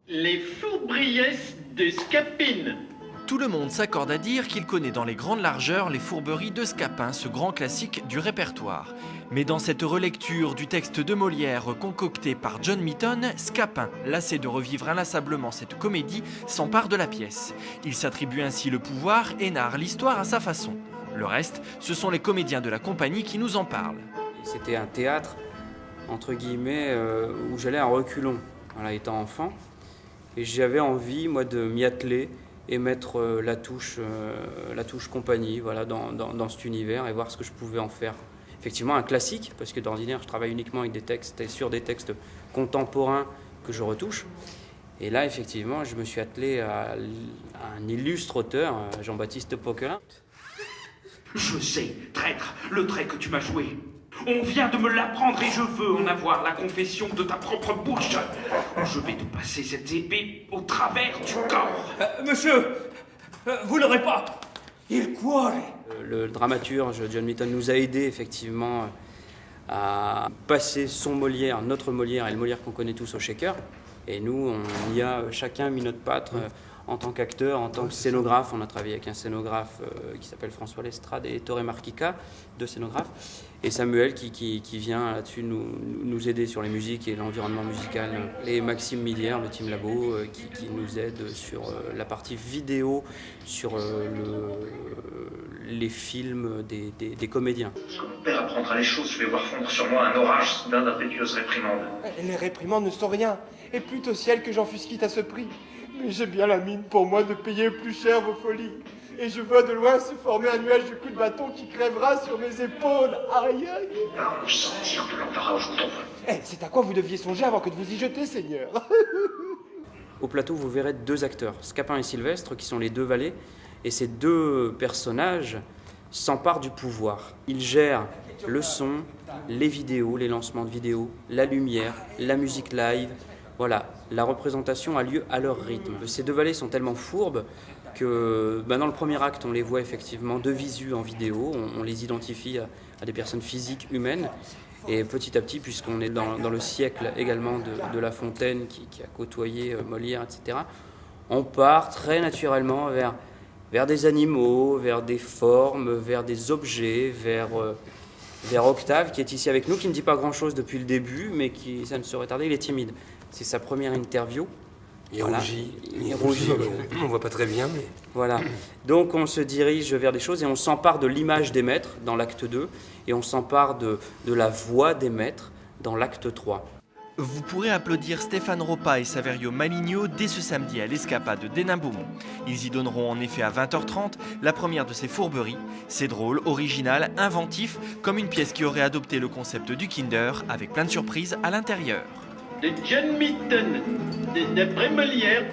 Les fourbriesses de Scapin. Tout le monde s'accorde à dire qu'il connaît dans les grandes largeurs les fourberies de Scapin, ce grand classique du répertoire. Mais dans cette relecture du texte de Molière concocté par John Mitton, Scapin, lassé de revivre inlassablement cette comédie, s'empare de la pièce. Il s'attribue ainsi le pouvoir et narre l'histoire à sa façon. Le reste, ce sont les comédiens de la compagnie qui nous en parlent. C'était un théâtre, entre guillemets, où j'allais en reculons, voilà, étant enfant. Et j'avais envie, moi, de m'y atteler et mettre la touche compagnie, voilà, dans cet univers et voir ce que je pouvais en faire. Effectivement, un classique, parce que d'ordinaire, je travaille uniquement avec des textes et sur des textes contemporains que je retouche. Et là, effectivement, je me suis attelé à un illustre auteur, Jean-Baptiste Poquelin. Je sais, traître, le trait que tu m'as joué. On vient de me l'apprendre et je veux en avoir la confession de ta propre bouche. Je vais te passer cette épée au travers du corps. Monsieur, vous l'aurez pas. Il cuore. Le dramaturge John Mitton nous a aidés effectivement à passer son Molière, notre Molière et le Molière qu'on connaît tous au shaker. Et nous, on y a chacun mis notre patte en tant qu'acteur, en tant que scénographe. On a travaillé avec un scénographe qui s'appelle François Lestrade et Torre Marquica, deux scénographes. Et Samuel qui vient là-dessus nous aider sur les musiques et l'environnement musical. Et Maxime Millière, le Team Labo, qui nous aide sur la partie vidéo, sur les films des comédiens. Quand mon père apprendra les choses, je vais voir fondre sur moi un orage soudain d'impétueuses réprimandes. Les réprimandes ne sont rien, et plutôt ciel que j'en fusse quitte à ce prix. Mais j'ai bien la mine pour moi de payer plus cher vos folies. Et je vois de loin se former un nuage de coups de bâton qui crèvera sur mes épaules. Aïe, aïe. On sentir de l'embarras aujourd'hui. C'est à quoi vous deviez songer avant que de vous y jeter, Seigneur. Au plateau, vous verrez deux acteurs, Scapin et Sylvestre, qui sont les deux valets. Et ces deux personnages s'emparent du pouvoir. Ils gèrent le son, les vidéos, les lancements de vidéos, la lumière, la musique live. Voilà, la représentation a lieu à leur rythme. Ces deux valets sont tellement fourbes que dans le premier acte, on les voit effectivement de visu en vidéo, on les identifie à des personnes physiques humaines. Et petit à petit, puisqu'on est dans le siècle également de La Fontaine, qui a côtoyé Molière, etc., on part très naturellement vers des animaux, vers des formes, vers des objets, vers Octave, qui est ici avec nous, qui ne dit pas grand-chose depuis le début, mais qui, ça ne saurait tarder, il est timide. C'est sa première interview. Il Voilà. rougit. Il rougit. On voit pas très bien, mais... Voilà. Donc on se dirige vers des choses et on s'empare de l'image des maîtres dans l'acte 2 et on s'empare de la voix des maîtres dans l'acte 3. Vous pourrez applaudir Stéphane Ropa et Saverio Maligno dès ce samedi à l'Escapade d'Hénin-Beaumont. Ils y donneront en effet à 20h30 la première de ces fourberies. C'est drôle, original, inventif, comme une pièce qui aurait adopté le concept du Kinder avec plein de surprises à l'intérieur. De John Mitton, d'après Molière.